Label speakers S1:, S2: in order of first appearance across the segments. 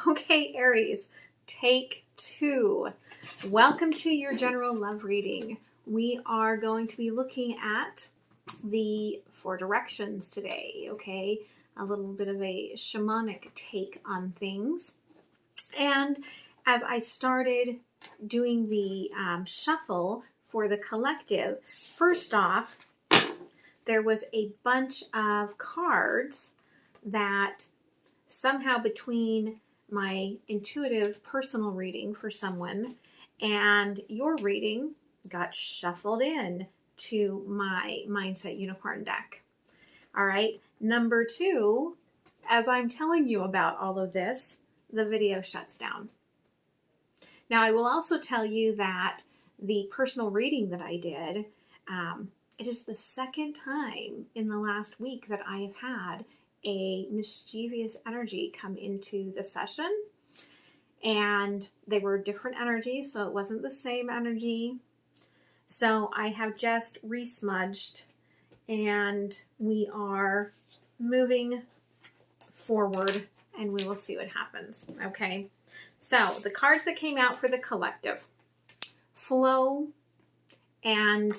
S1: Okay, Aries, take 2. Welcome to your general love reading. We are going to be looking at the 4 directions today, okay? A little bit of a shamanic take on things. And as I started doing the shuffle for the collective, first off, there was a bunch of cards that somehow between my intuitive personal reading for someone and your reading got shuffled in to my Mindset Unicorn deck. All right. Number 2, as I'm telling you about all of this, the video shuts down. Now, I will also tell you that the personal reading that I did, it is the second time in the last week that I have had a mischievous energy come into the session, and they were different energies, so it wasn't the same energy. So I have just resmudged and we are moving forward and we will see what happens. Okay, so the cards that came out for the collective: flow and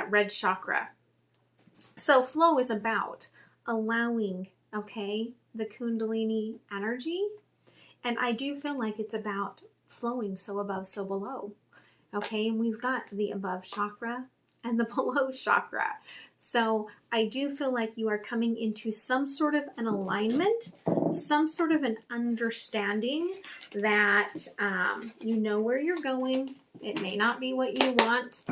S1: red chakra. So flow is about allowing, okay, the Kundalini energy. And I do feel like it's about flowing so above, so below. Okay, and we've got the above chakra and the below chakra. So I do feel like you are coming into some sort of an alignment, some sort of an understanding that you know where you're going. It may not be what you want,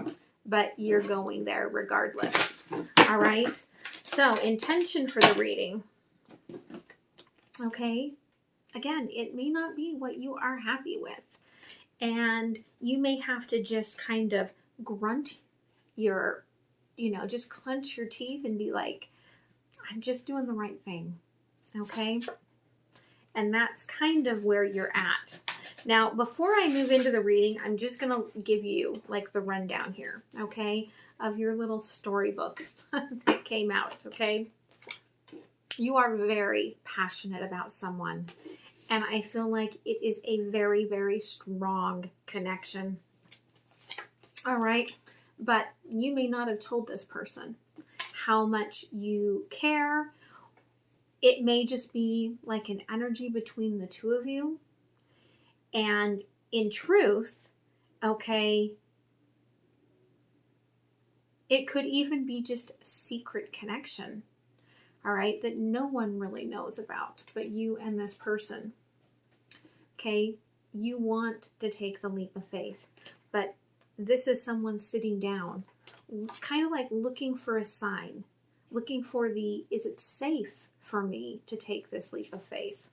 S1: but you're going there regardless. All right. So, intention for the reading. Okay. Again, it may not be what you are happy with. And you may have to just kind of grunt your, just clench your teeth and be like, I'm just doing the right thing. Okay. And that's kind of where you're at. Now, before I move into the reading, I'm just going to give you like the rundown here, okay, of your little storybook that came out, okay? You are very passionate about someone, and I feel like it is a very, very strong connection. All right, but you may not have told this person how much you care. It may just be like an energy between the two of you. And in truth, okay, it could even be just a secret connection, all right, that no one really knows about but you and this person. Okay, you want to take the leap of faith, but this is someone sitting down, kind of like looking for a sign, looking for is it safe for me to take this leap of faith?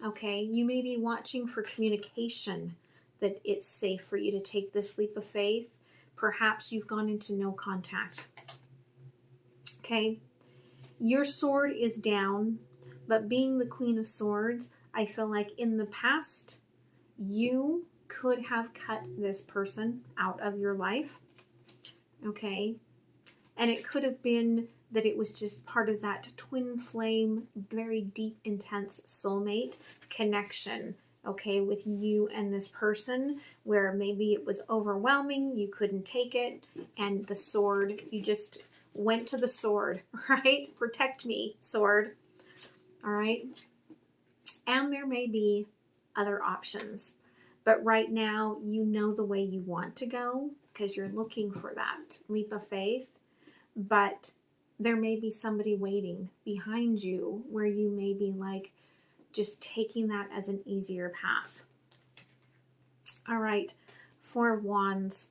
S1: Okay, you may be watching for communication that it's safe for you to take this leap of faith. Perhaps you've gone into no contact. Okay, your sword is down, but being the Queen of Swords, I feel like in the past, you could have cut this person out of your life. Okay, and it could have been that it was just part of that twin flame, very deep, intense soulmate connection, okay, with you and this person, where maybe it was overwhelming, you couldn't take it, and the sword, you just went to the sword, right? Protect me, sword. All right. And there may be other options, but right now, you know the way you want to go because you're looking for that leap of faith, but there may be somebody waiting behind you where you may be like just taking that as an easier path. All right, 4 of Wands.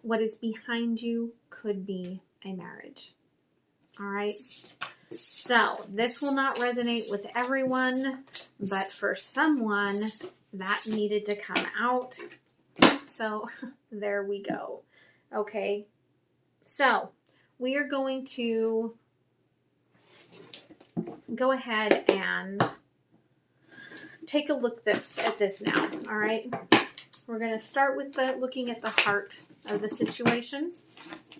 S1: What is behind you could be a marriage. All right. So this will not resonate with everyone, but for someone that needed to come out. So there we go. Okay. So we are going to go ahead and take a look at this now. All right. We're going to start with looking at the heart of the situation.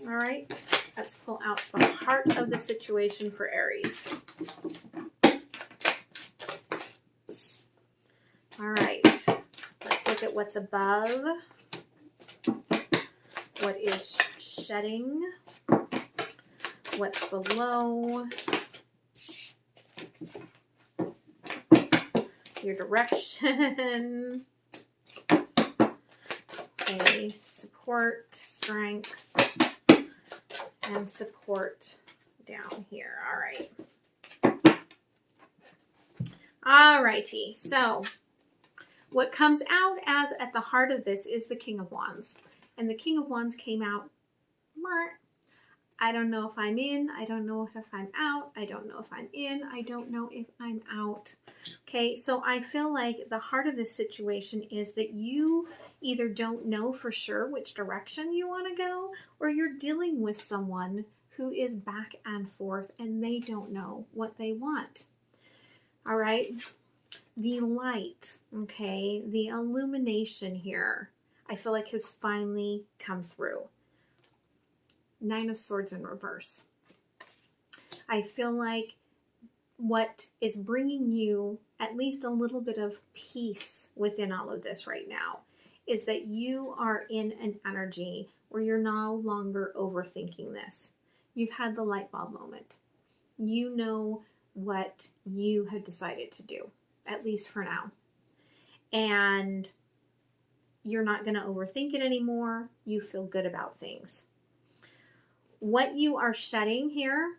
S1: All right. Let's pull out the heart of the situation for Aries. look at what's above, what is shedding, what's below, your direction, okay, support, strength, and support down here. All right. Alrighty, so what comes out as at the heart of this is the King of Wands. And the King of Wands came out, I don't know if I'm in, I don't know if I'm out, I don't know if I'm in, I don't know if I'm out. Okay, so I feel like the heart of this situation is that you either don't know for sure which direction you want to go, or you're dealing with someone who is back and forth and they don't know what they want. All right, the light, okay, the illumination here, I feel like has finally come through. Nine of Swords in reverse. I feel like what is bringing you at least a little bit of peace within all of this right now is that you are in an energy where you're no longer overthinking this. You've had the light bulb moment. You know what you have decided to do, at least for now. And you're not going to overthink it anymore. You feel good about things. What you are shedding here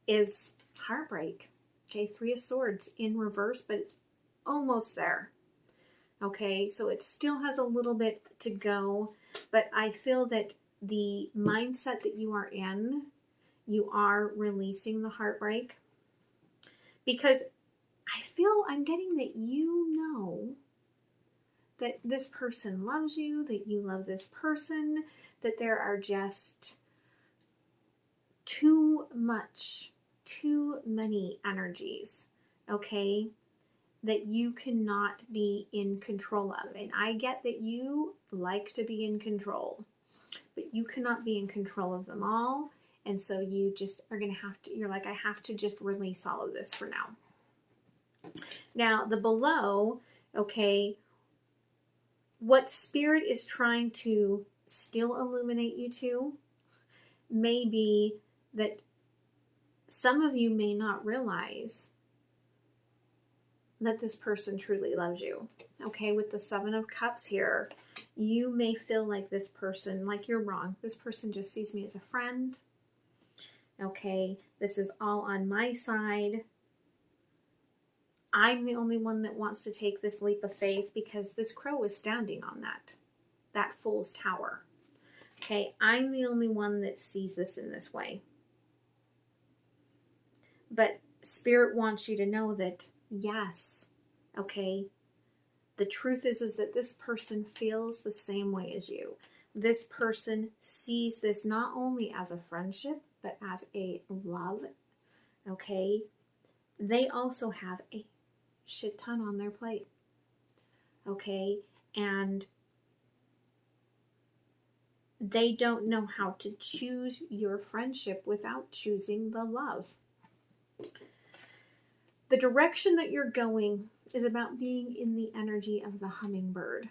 S1: is heartbreak. Okay, Three of Swords in reverse, but it's almost there. Okay, so it still has a little bit to go, but I feel that the mindset that you are in, you are releasing the heartbreak. Because I feel I'm getting that you know that this person loves you, that you love this person, that there are just too many energies, okay, that you cannot be in control of. And I get that you like to be in control, but you cannot be in control of them all. And so you just are going to have to, you're like, I have to just release all of this for now. Now, the below, okay, what Spirit is trying to still illuminate you to may be that some of you may not realize that this person truly loves you. Okay, with the Seven of Cups here, you may feel like this person, like you're wrong. This person just sees me as a friend. Okay, this is all on my side. I'm the only one that wants to take this leap of faith because this crow is standing on that Fool's Tower. Okay, I'm the only one that sees this in this way. But Spirit wants you to know that, yes, okay, the truth is that this person feels the same way as you. This person sees this not only as a friendship, but as a love, okay? They also have a shit ton on their plate, okay? And they don't know how to choose your friendship without choosing the love. The direction that you're going is about being in the energy of the hummingbird.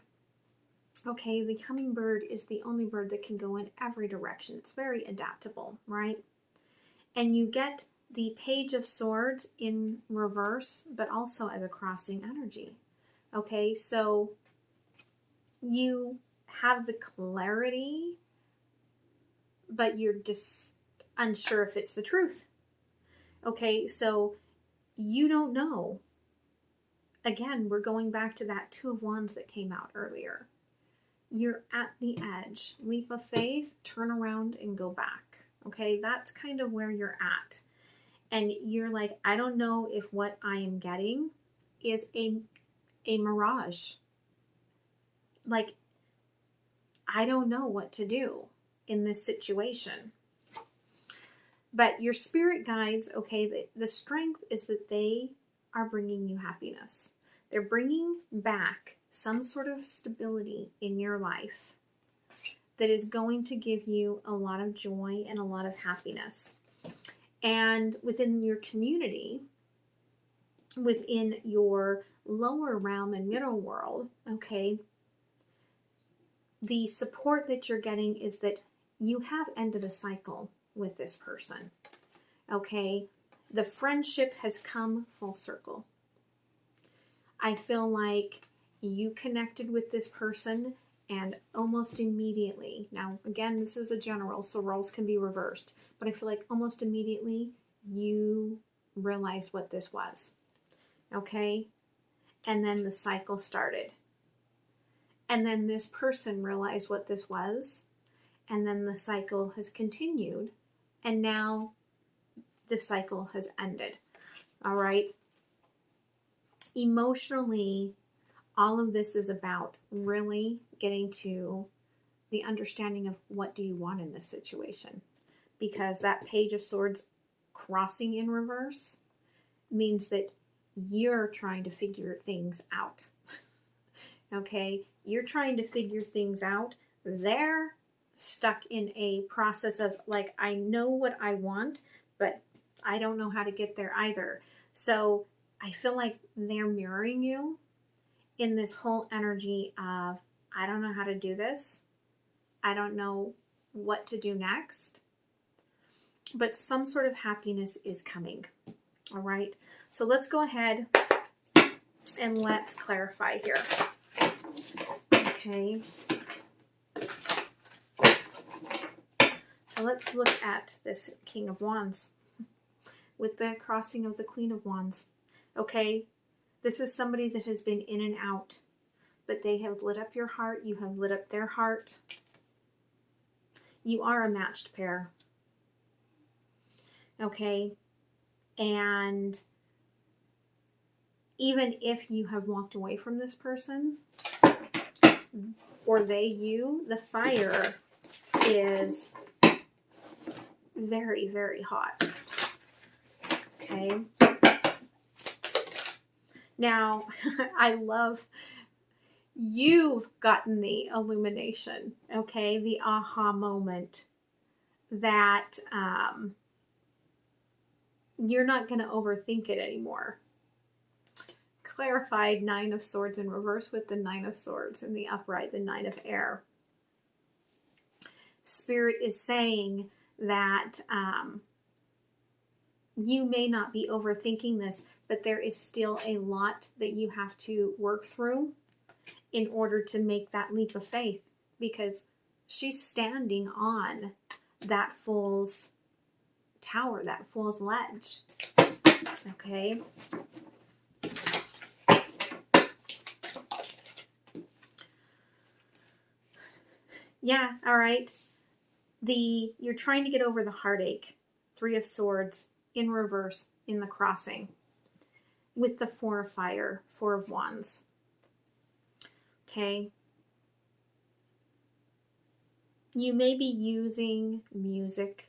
S1: Okay, the hummingbird is the only bird that can go in every direction. It's very adaptable, right? And you get the Page of Swords in reverse, but also as a crossing energy. Okay, so you have the clarity, but you're just unsure if it's the truth. Okay, so you don't know. Again, we're going back to that Two of Wands that came out earlier. You're at the edge. Leap of faith, turn around and go back. Okay, that's kind of where you're at. And you're like, I don't know if what I am getting is a mirage. Like, I don't know what to do in this situation. But your spirit guides, okay, the strength is that they are bringing you happiness. They're bringing back some sort of stability in your life that is going to give you a lot of joy and a lot of happiness. And within your community, within your lower realm and middle world, okay, the support that you're getting is that you have ended a cycle with this person, okay? The friendship has come full circle. I feel like you connected with this person and almost immediately, now again, this is a general, so roles can be reversed, but I feel like almost immediately you realized what this was, okay? And then the cycle started. And then this person realized what this was, and then the cycle has continued, and now the cycle has ended, all right? Emotionally, all of this is about really getting to the understanding of what do you want in this situation. Because that Page of Swords crossing in reverse means that you're trying to figure things out. Okay? You're trying to figure things out. They're stuck in a process of like, I know what I want, but I don't know how to get there either. So I feel like they're mirroring you in this whole energy of, I don't know how to do this. I don't know what to do next. But some sort of happiness is coming. All right. So let's go ahead and let's clarify here. Okay. So let's look at this King of Wands with the crossing of the Queen of Wands. Okay. This is somebody that has been in and out, but they have lit up your heart. You have lit up their heart. You are a matched pair. Okay. And even if you have walked away from this person, or they, you, the fire is very, very hot. Okay. Now, I love, you've gotten the illumination, okay? The aha moment that you're not going to overthink it anymore. Clarified Nine of Swords in reverse with the Nine of Swords in the upright, the Nine of Air. Spirit is saying that you may not be overthinking this, but there is still a lot that you have to work through in order to make that leap of faith, because she's standing on that Fool's tower, that Fool's ledge. Okay. Yeah, all right. You're trying to get over the heartache. Three of Swords in reverse in the crossing with the Four of Fire, Four of Wands. Okay. You may be using music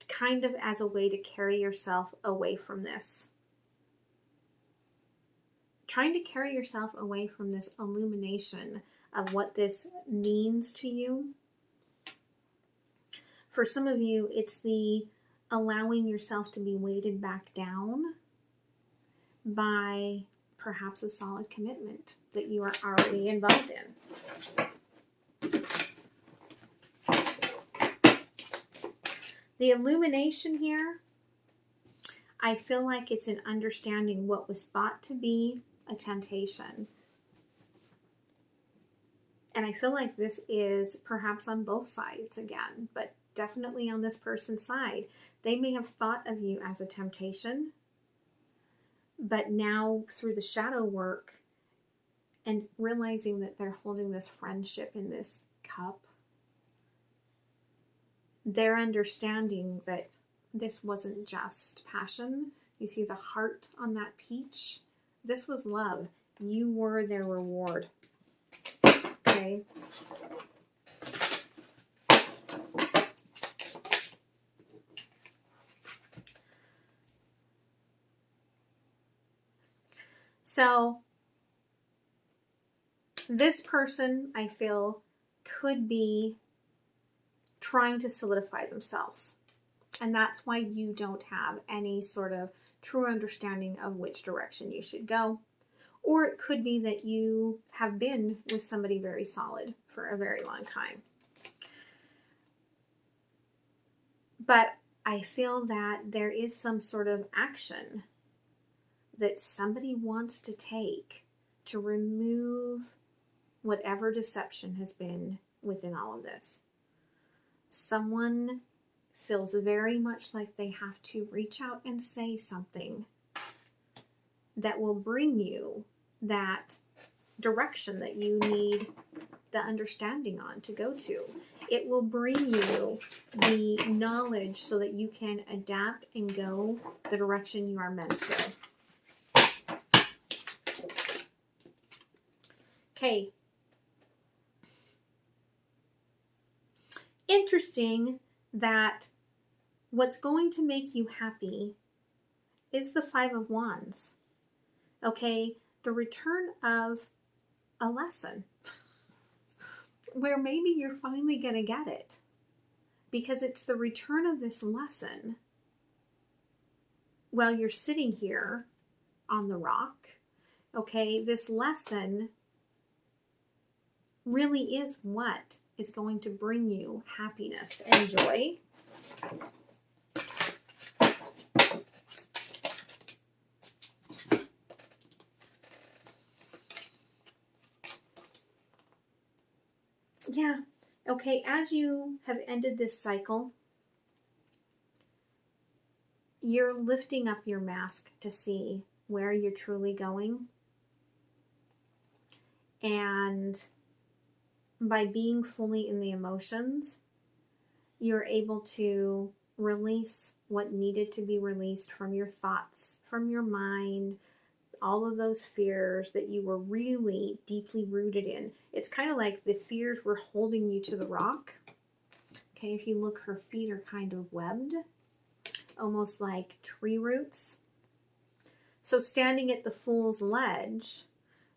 S1: kind of as a way to carry yourself away from this. Trying to carry yourself away from this illumination of what this means to you. For some of you, it's the allowing yourself to be weighted back down by perhaps a solid commitment that you are already involved in. The illumination here, I feel like it's an understanding what was thought to be a temptation. And I feel like this is perhaps on both sides again, but definitely on this person's side. They may have thought of you as a temptation, but now through the shadow work and realizing that they're holding this friendship in this cup, they're understanding that this wasn't just passion. You see the heart on that peach? This was love. You were their reward. Okay. So this person, I feel, could be trying to solidify themselves. And that's why you don't have any sort of true understanding of which direction you should go. Or it could be that you have been with somebody very solid for a very long time. But I feel that there is some sort of action that somebody wants to take to remove whatever deception has been within all of this. Someone feels very much like they have to reach out and say something that will bring you that direction that you need the understanding on to go to. It will bring you the knowledge so that you can adapt and go the direction you are meant to. Okay. Interesting that what's going to make you happy is the Five of Wands. Okay, the return of a lesson where maybe you're finally going to get it, because it's the return of this lesson while you're sitting here on the rock. Okay, this lesson really is what is going to bring you happiness and joy. Yeah, okay, as you have ended this cycle, you're lifting up your mask to see where you're truly going. And by being fully in the emotions, you're able to release what needed to be released from your thoughts, from your mind, all of those fears that you were really deeply rooted in. It's kind of like the fears were holding you to the rock. Okay, if you look, her feet are kind of webbed, almost like tree roots. So standing at the Fool's Ledge,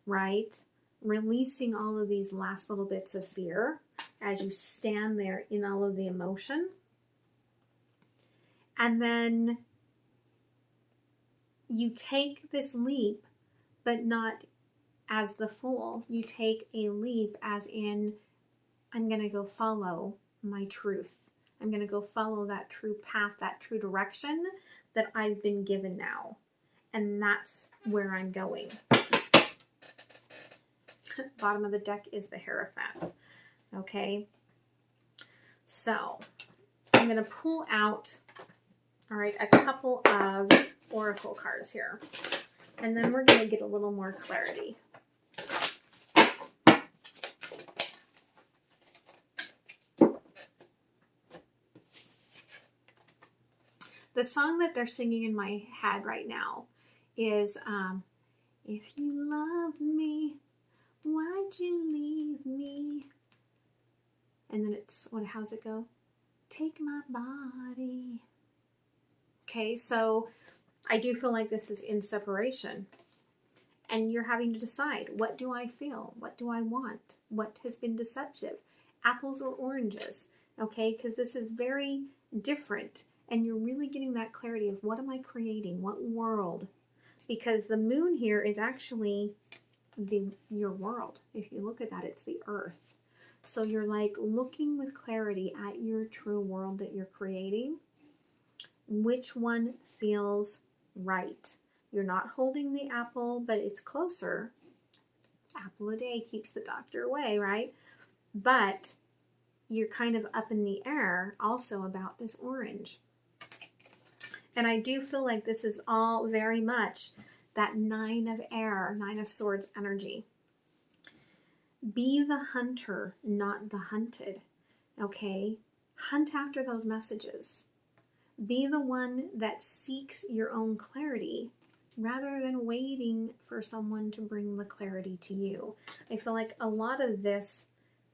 S1: right, releasing all of these last little bits of fear as you stand there in all of the emotion. And then you take this leap, but not as the fool. You take a leap as in, I'm going to go follow my truth. I'm going to go follow that true path, that true direction that I've been given now. And that's where I'm going. Bottom of the deck is the Hierophant. Okay. So I'm going to pull out, all right, a couple of oracle cards here. And then we're going to get a little more clarity. The song that they're singing in my head right now is, if you love me, why'd you leave me? And then it's, how's it go? Take my body. Okay, so I do feel like this is in separation. And you're having to decide, what do I feel? What do I want? What has been deceptive? Apples or oranges? Okay, because this is very different. And you're really getting that clarity of, what am I creating? What world? Because the moon here is actually your world. If you look at that, it's the earth. So you're like looking with clarity at your true world that you're creating. Which one feels right? You're not holding the apple, but it's closer. Apple a day keeps the doctor away, right? But you're kind of up in the air also about this orange. And I do feel like this is all very much that Nine of Air, Nine of Swords energy. Be the hunter, not the hunted. Okay? Hunt after those messages. Be the one that seeks your own clarity rather than waiting for someone to bring the clarity to you. I feel like a lot of this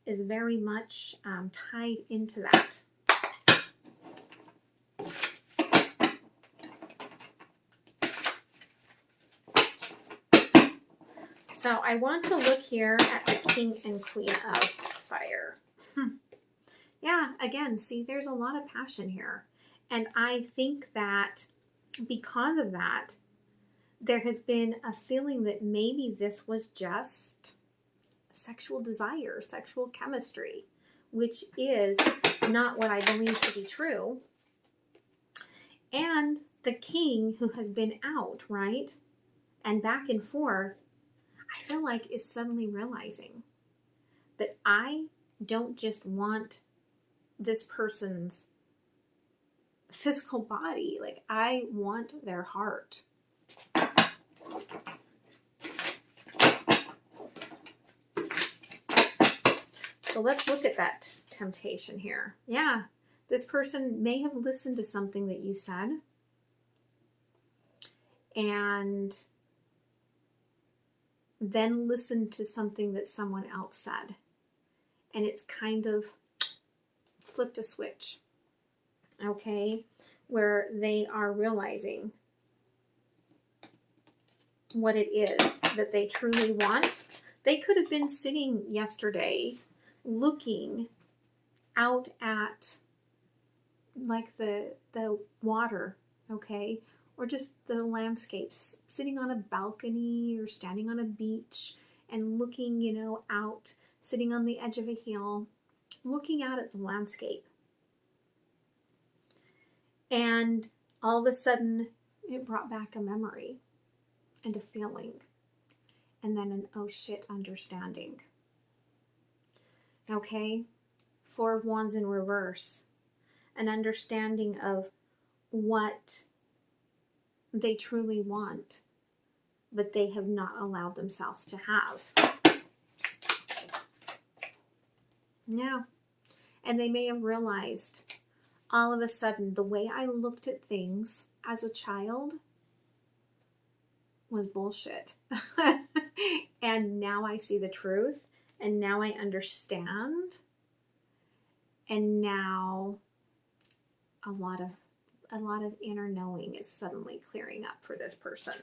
S1: is very much tied into that. So I want to look here at the King and Queen of Fire. Yeah, again, see, there's a lot of passion here. And I think that because of that, there has been a feeling that maybe this was just sexual desire, sexual chemistry, which is not what I believe to be true. And the king, who has been out, right, and back and forth, I feel like is suddenly realizing that I don't just want this person's physical body, like I want their heart. So let's look at that temptation here. Yeah, this person may have listened to something that you said and then listened to something that someone else said. And it's kind of flipped a switch, okay, where they are realizing what it is that they truly want. They could have been sitting yesterday looking out at like the water, okay, or just the landscapes, sitting on a balcony or standing on a beach and looking, you know, out, sitting on the edge of a hill, looking out at the landscape. And all of a sudden it brought back a memory and a feeling, and then an oh shit understanding. Okay, Four of Wands in reverse, an understanding of what they truly want, but they have not allowed themselves to have. Yeah, and they may have realized all of a sudden the way I looked at things as a child was bullshit. And now I see the truth, and now I understand, and now a lot of inner knowing is suddenly clearing up for this person.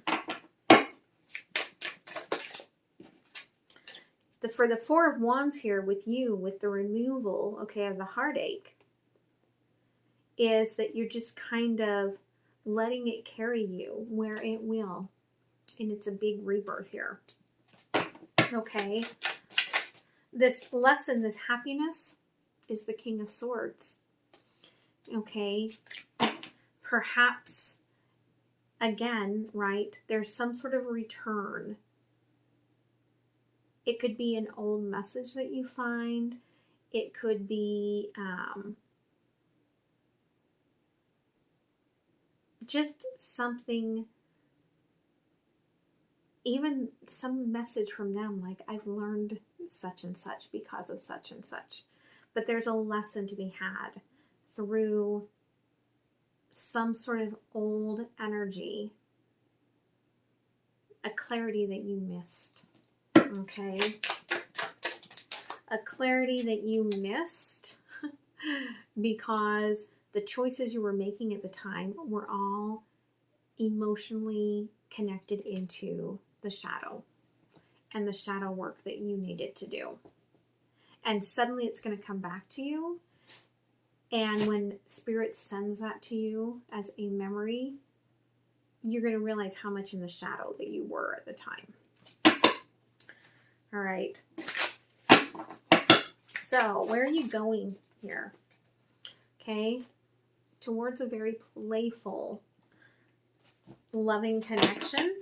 S1: For the Four of Wands here with you, with the removal, okay, of the heartache, is that you're just kind of letting it carry you where it will. And it's a big rebirth here. Okay. This lesson, this happiness, is the King of Swords. Okay. Perhaps, again, right, there's some sort of return. It could be an old message that you find. It could be just something, even some message from them, like I've learned such and such because of such and such. But there's a lesson to be had through some sort of old energy, a clarity that you missed. Okay, a clarity that you missed because the choices you were making at the time were all emotionally connected into the shadow and the shadow work that you needed to do. And suddenly it's going to come back to you. And when Spirit sends that to you as a memory, you're going to realize how much in the shadow that you were at the time. All right. So where are you going here? Okay. Towards a very playful, loving connection.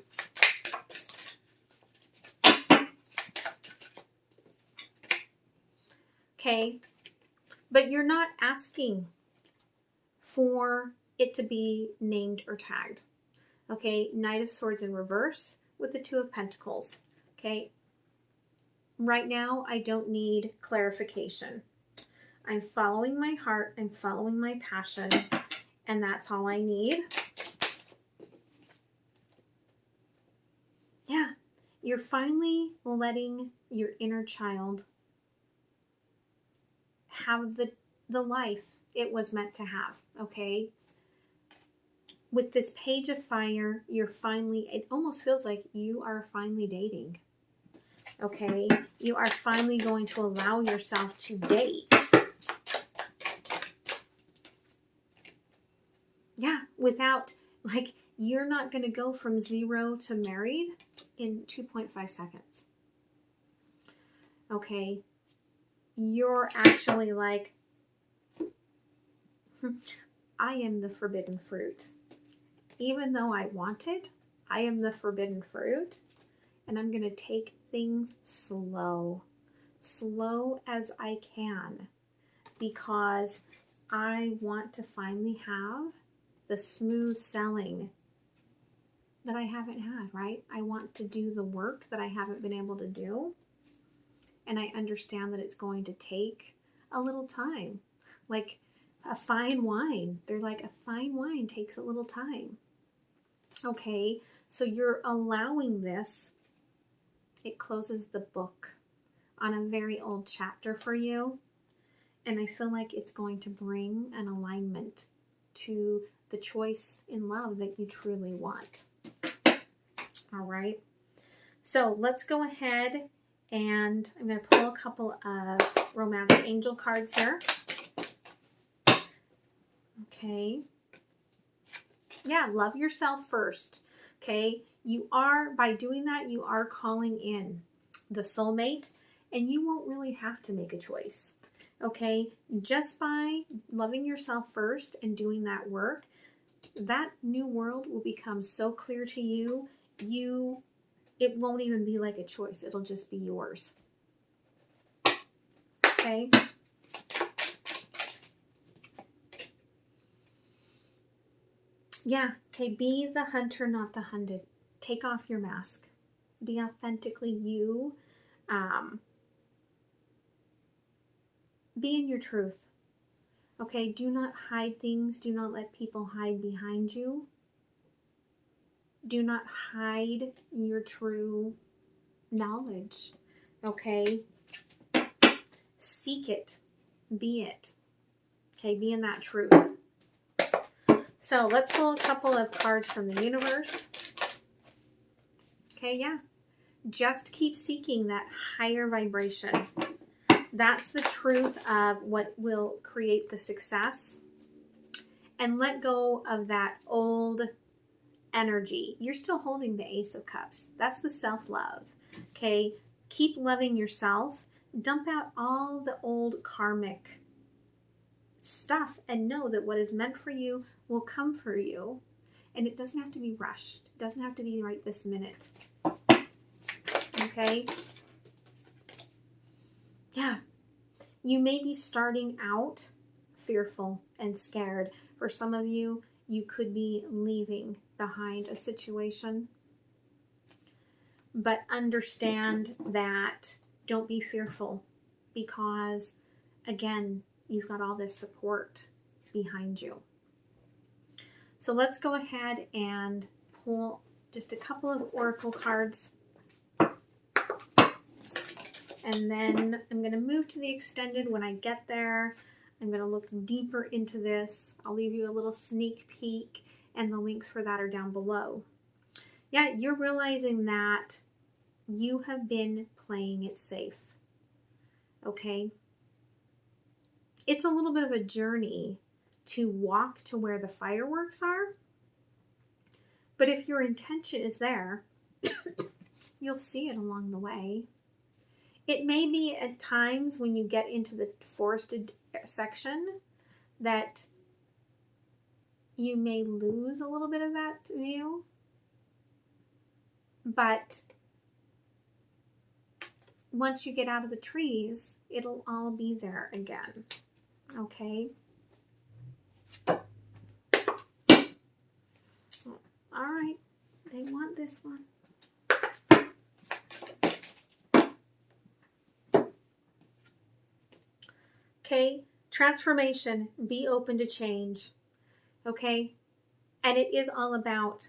S1: Okay. But you're not asking for it to be named or tagged. Okay. Knight of Swords in reverse with the Two of Pentacles. Okay. Right now, I don't need clarification. I'm following my heart. I'm following my passion. And that's all I need. Yeah. You're finally letting your inner child have the life it was meant to have. Okay. With this Page of Fire, you're finally, it almost feels like you are finally dating. Okay, you are finally going to allow yourself to date. without, like, you're not going to go from 0 to married in 2.5 seconds. Okay. You're actually like, I am the forbidden fruit. Even though I want it, I am the forbidden fruit. And I'm going to take things slow as I can, because I want to finally have the smooth selling that I haven't had, right? I want to do the work that I haven't been able to do. And I understand that it's going to take a little time. Like a fine wine. They're like, a fine wine takes a little time. Okay, so you're allowing this. It closes the book on a very old chapter for you. And I feel like it's going to bring an alignment to the choice in love that you truly want. All right. So let's go ahead and I'm going to pull a couple of romantic angel cards here. Okay. Yeah, love yourself first. Okay. You are, by doing that, you are calling in the soulmate, and you won't really have to make a choice. Okay. Just by loving yourself first and doing that work, that new world will become so clear to you. It won't even be like a choice. It'll just be yours. Okay. Yeah. Okay. Be the hunter, not the hunted. Take off your mask. Be authentically you. Be in your truth. Okay. Do not hide things. Do not let people hide behind you. Do not hide your true knowledge. Okay. Seek it. Be it. Okay. Be in that truth. So let's pull a couple of cards from the universe. Okay. Yeah. Just keep seeking that higher vibration. That's the truth of what will create the success. And let go of that old energy. You're still holding the Ace of Cups. That's the self-love. Okay. Keep loving yourself. Dump out all the old karmic stuff and know that what is meant for you will come for you. And it doesn't have to be rushed. It doesn't have to be right this minute. Okay. Yeah. You may be starting out fearful and scared. For some of you, you could be leaving behind a situation. But understand that don't be fearful, because, again, you've got all this support behind you. So let's go ahead and pull just a couple of oracle cards. And then I'm going to move to the extended when I get there. I'm going to look deeper into this. I'll leave you a little sneak peek, and the links for that are down below. Yeah, you're realizing that you have been playing it safe. Okay? It's a little bit of a journey to walk to where the fireworks are. But if your intention is there, you'll see it along the way. It may be at times when you get into the forested section that you may lose a little bit of that view. But once you get out of the trees, it'll all be there again. Okay? All right. They want this one. Okay, transformation, be open to change, okay? And it is all about,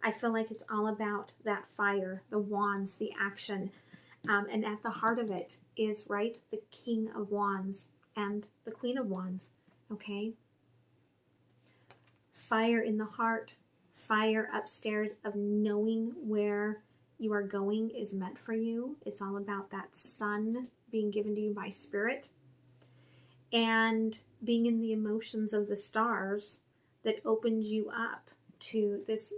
S1: I feel like it's all about that fire, the wands, the action. And at the heart of it is, right, the King of Wands and the Queen of Wands, okay? Fire in the heart, fire upstairs of knowing where you are going is meant for you. It's all about that sun being given to you by spirit. And being in the emotions of the stars that opens you up to this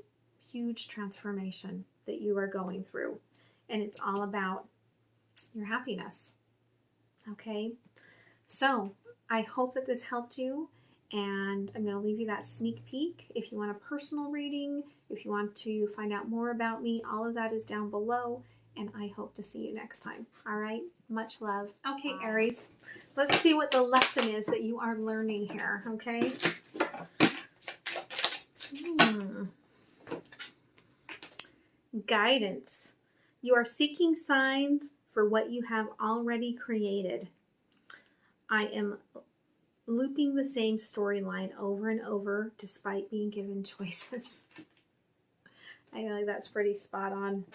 S1: huge transformation that you are going through. And it's all about your happiness. Okay? So I hope that this helped you. And I'm going to leave you that sneak peek. If you want a personal reading, if you want to find out more about me, all of that is down below. And I hope to see you next time. All right? Much love. Okay, Aries, let's see what the lesson is that you are learning here. Okay? Guidance. You are seeking signs for what you have already created. I am looping the same storyline over and over despite being given choices. I feel like that's pretty spot on.